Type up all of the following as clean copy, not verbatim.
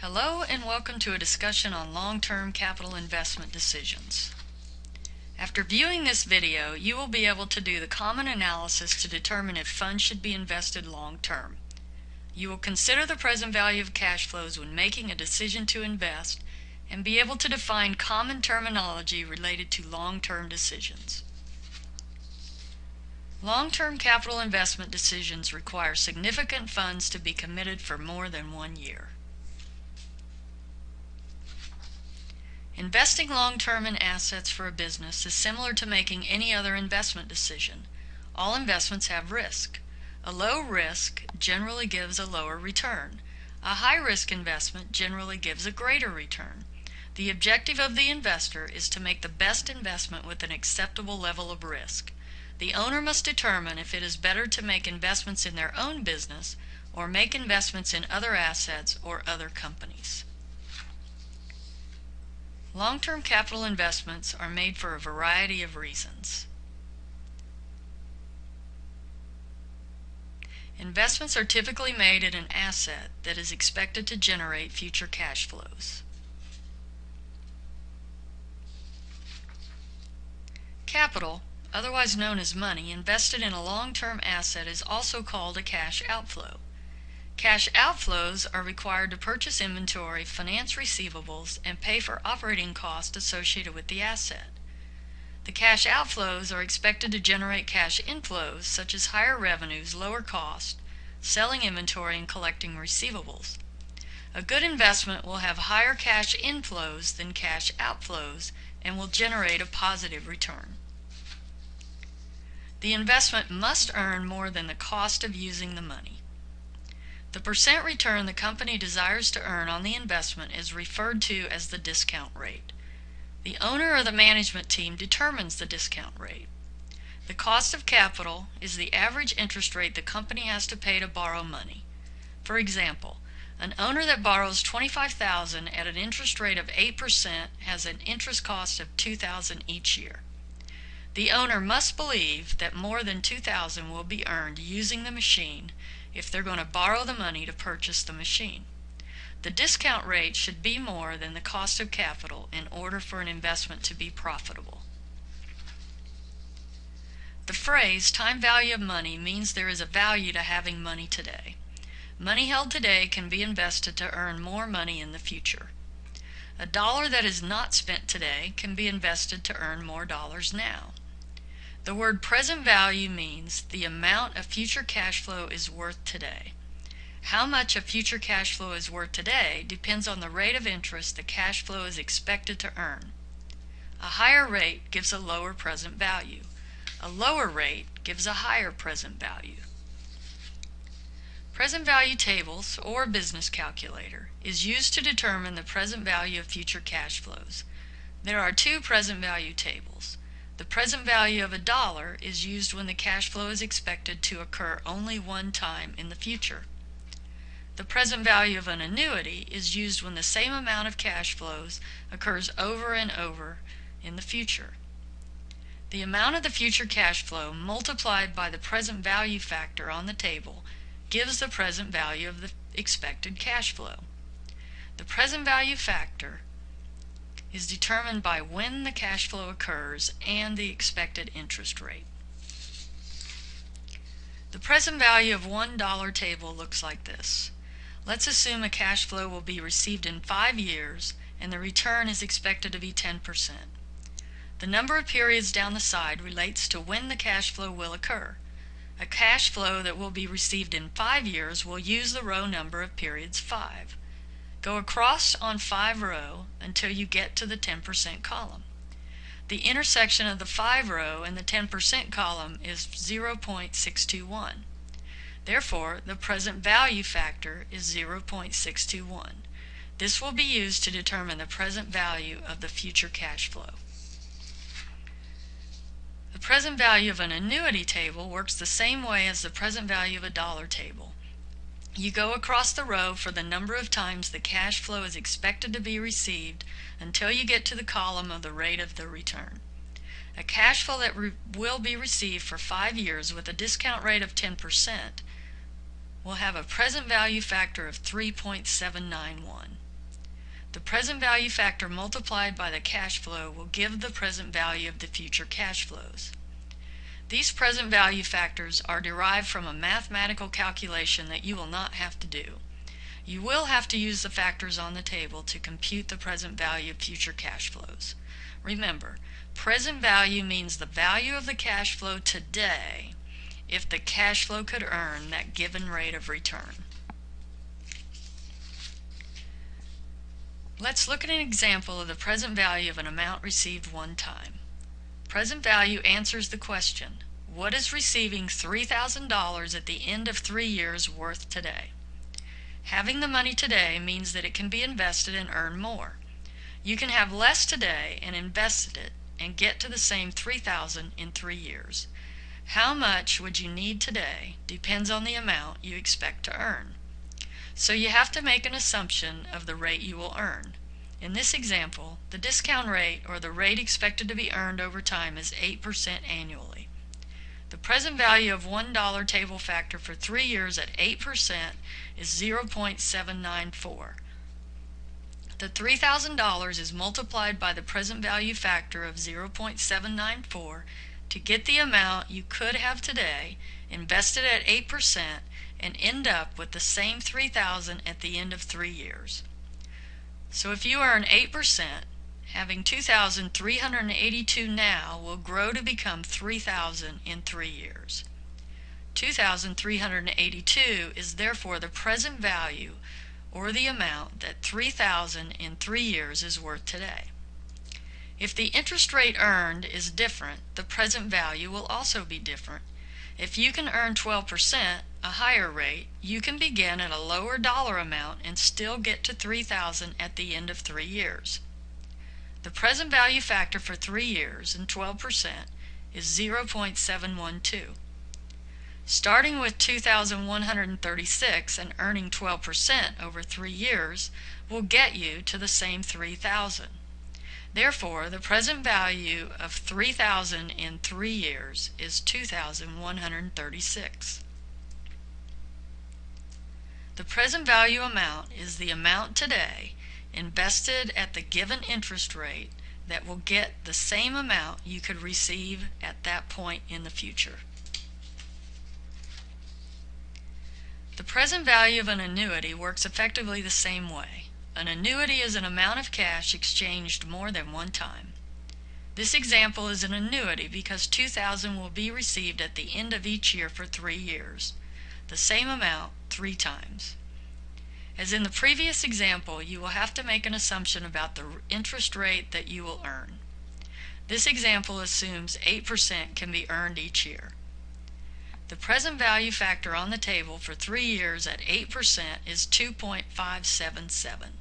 Hello and welcome to a discussion on long-term capital investment decisions. After viewing this video, you will be able to do the common analysis to determine if funds should be invested long-term. You will consider the present value of cash flows when making a decision to invest and be able to define common terminology related to long-term decisions. Long-term capital investment decisions require significant funds to be committed for more than 1 year. Investing long-term in assets for a business is similar to making any other investment decision. All investments have risk. A low risk generally gives a lower return. A high-risk investment generally gives a greater return. The objective of the investor is to make the best investment with an acceptable level of risk. The owner must determine if it is better to make investments in their own business or make investments in other assets or other companies. Long-term capital investments are made for a variety of reasons. Investments are typically made in an asset that is expected to generate future cash flows. Capital, otherwise known as money, invested in a long-term asset is also called a cash outflow. Cash outflows are required to purchase inventory, finance receivables, and pay for operating costs associated with the asset. The cash outflows are expected to generate cash inflows such as higher revenues, lower cost, selling inventory, and collecting receivables. A good investment will have higher cash inflows than cash outflows and will generate a positive return. The investment must earn more than the cost of using the money. The percent return the company desires to earn on the investment is referred to as the discount rate. The owner or the management team determines the discount rate. The cost of capital is the average interest rate the company has to pay to borrow money. For example, an owner that borrows $25,000 at an interest rate of 8% has an interest cost of $2,000 each year. The owner must believe that more than $2,000 will be earned using the machine if they're going to borrow the money to purchase the machine. The discount rate should be more than the cost of capital in order for an investment to be profitable. The phrase time value of money means there is a value to having money today. Money held today can be invested to earn more money in the future. A dollar that is not spent today can be invested to earn more dollars now. The word present value means the amount of future cash flow is worth today. How much of future cash flow is worth today depends on the rate of interest the cash flow is expected to earn. A higher rate gives a lower present value. A lower rate gives a higher present value. Present value tables, or business calculator, is used to determine the present value of future cash flows. There are two present value tables. The present value of a dollar is used when the cash flow is expected to occur only one time in the future. The present value of an annuity is used when the same amount of cash flows occurs over and over in the future. The amount of the future cash flow multiplied by the present value factor on the table gives the present value of the expected cash flow. The present value factor is determined by when the cash flow occurs and the expected interest rate. The present value of $1 table looks like this. Let's assume a cash flow will be received in 5 years and the return is expected to be 10%. The number of periods down the side relates to when the cash flow will occur. A cash flow that will be received in 5 years will use the row number of periods 5. Go across on 5 row until you get to the 10% column. The intersection of the 5 row and the 10% column is 0.621. Therefore, the present value factor is 0.621. This will be used to determine the present value of the future cash flow. The present value of an annuity table works the same way as the present value of a dollar table. You go across the row for the number of times the cash flow is expected to be received until you get to the column of the rate of the return. A cash flow that will be received for 5 years with a discount rate of 10% will have a present value factor of 3.791. The present value factor multiplied by the cash flow will give the present value of the future cash flows. These present value factors are derived from a mathematical calculation that you will not have to do. You will have to use the factors on the table to compute the present value of future cash flows. Remember, present value means the value of the cash flow today if the cash flow could earn that given rate of return. Let's look at an example of the present value of an amount received one time. Present value answers the question, what is receiving $3,000 at the end of 3 years worth today? Having the money today means that it can be invested and earn more. You can have less today and invest it and get to the same $3,000 in 3 years. How much would you need today depends on the amount you expect to earn. So you have to make an assumption of the rate you will earn. In this example, the discount rate, or the rate expected to be earned over time, is 8% annually. The present value of $1 table factor for 3 years at 8% is 0.794. The $3,000 is multiplied by the present value factor of 0.794 to get the amount you could have today, invested at 8%, and end up with the same $3,000 at the end of 3 years. So if you earn 8%, having $2,382 now will grow to become $3,000 in 3 years. $2,382 is therefore the present value, or the amount that $3,000 in 3 years is worth today. If the interest rate earned is different, the present value will also be different. If you can earn 12%, a higher rate, you can begin at a lower dollar amount and still get to $3,000 at the end of 3 years. The present value factor for 3 years and 12% is 0.712. Starting with 2,136 and earning 12% over 3 years will get you to the same 3,000. Therefore, the present value of 3,000 in 3 years is 2,136. The present value amount is the amount today invested at the given interest rate that will get the same amount you could receive at that point in the future. The present value of an annuity works effectively the same way. An annuity is an amount of cash exchanged more than one time. This example is an annuity because $2,000 will be received at the end of each year for 3 years, the same amount 3 times. As in the previous example, you will have to make an assumption about the interest rate that you will earn. This example assumes 8% can be earned each year. The present value factor on the table for 3 years at 8% is 2.577.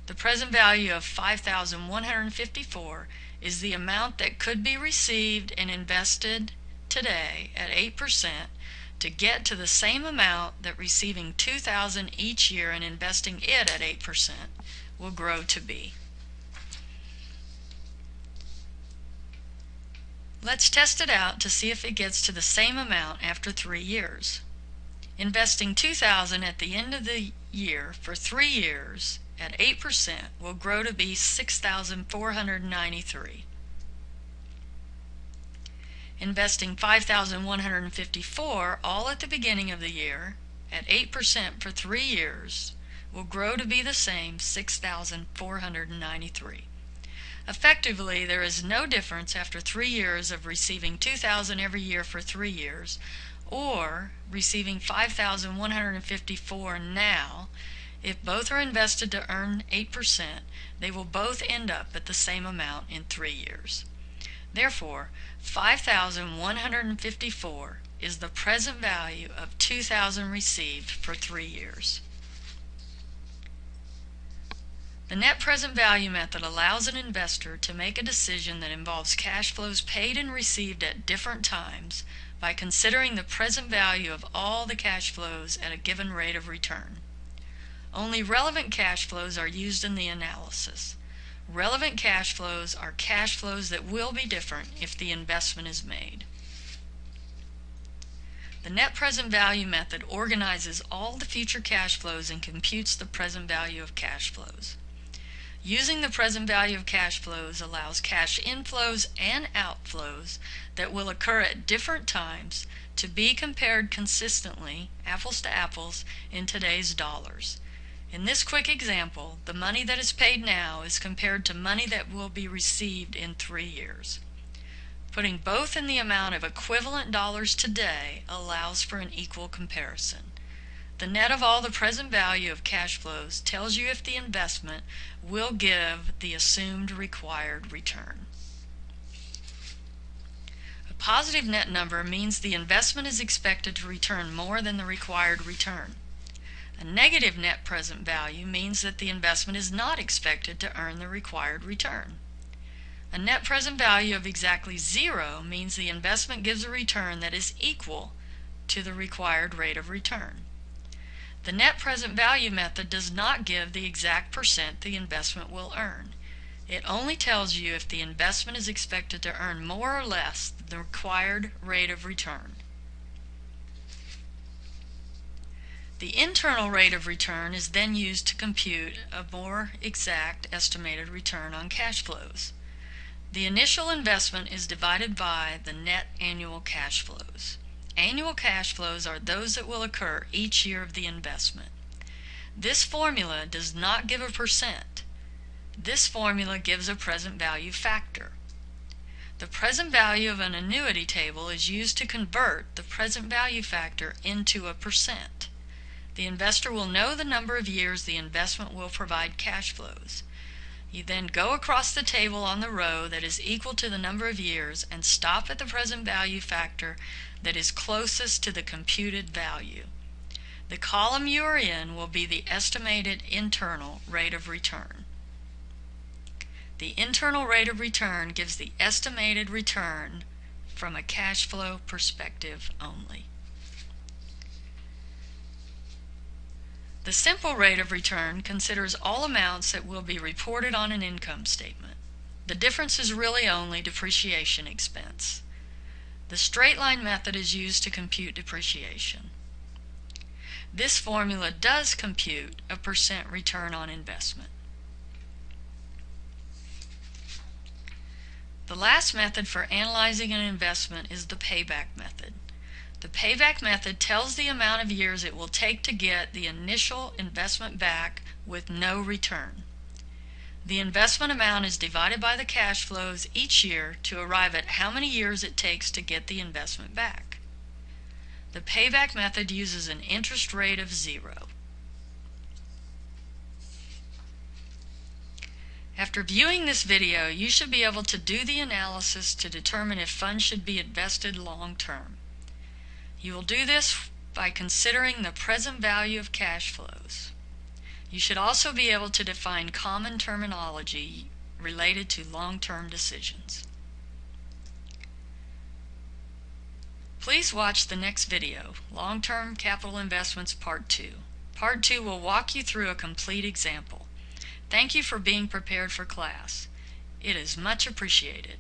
The present value of 5,154 is the amount that could be received and invested today at 8% to get to the same amount that receiving $2,000 each year and investing it at 8% will grow to be. Let's test it out to see if it gets to the same amount after 3 years. Investing $2,000 at the end of the year for 3 years at 8% will grow to be $6,493. Investing $5,154 all at the beginning of the year at 8% for 3 years will grow to be the same $6,493. Effectively, there is no difference after 3 years of receiving $2,000 every year for 3 years or receiving $5,154 now. If both are invested to earn 8%, they will both end up at the same amount in 3 years. Therefore, $5,154 is the present value of $2,000 received for 3 years. The net present value method allows an investor to make a decision that involves cash flows paid and received at different times by considering the present value of all the cash flows at a given rate of return. Only relevant cash flows are used in the analysis. Relevant cash flows are cash flows that will be different if the investment is made. The net present value method organizes all the future cash flows and computes the present value of cash flows. Using the present value of cash flows allows cash inflows and outflows that will occur at different times to be compared consistently, apples to apples, in today's dollars. In this quick example, the money that is paid now is compared to money that will be received in 3 years. Putting both in the amount of equivalent dollars today allows for an equal comparison. The net of all the present value of cash flows tells you if the investment will give the assumed required return. A positive net number means the investment is expected to return more than the required return. A negative net present value means that the investment is not expected to earn the required return. A net present value of exactly 0 means the investment gives a return that is equal to the required rate of return. The net present value method does not give the exact percent the investment will earn. It only tells you if the investment is expected to earn more or less than the required rate of return. The internal rate of return is then used to compute a more exact estimated return on cash flows. The initial investment is divided by the net annual cash flows. Annual cash flows are those that will occur each year of the investment. This formula does not give a percent. This formula gives a present value factor. The present value of an annuity table is used to convert the present value factor into a percent. The investor will know the number of years the investment will provide cash flows. You then go across the table on the row that is equal to the number of years and stop at the present value factor that is closest to the computed value. The column you are in will be the estimated internal rate of return. The internal rate of return gives the estimated return from a cash flow perspective only. The simple rate of return considers all amounts that will be reported on an income statement. The difference is really only depreciation expense. The straight line method is used to compute depreciation. This formula does compute a percent return on investment. The last method for analyzing an investment is the payback method. The payback method tells the amount of years it will take to get the initial investment back with no return. The investment amount is divided by the cash flows each year to arrive at how many years it takes to get the investment back. The payback method uses an interest rate of 0. After viewing this video, you should be able to do the analysis to determine if funds should be invested long term. You will do this by considering the present value of cash flows. You should also be able to define common terminology related to long-term decisions. Please watch the next video, Long-Term Capital Investments Part 2. Part 2 will walk you through a complete example. Thank you for being prepared for class. It is much appreciated.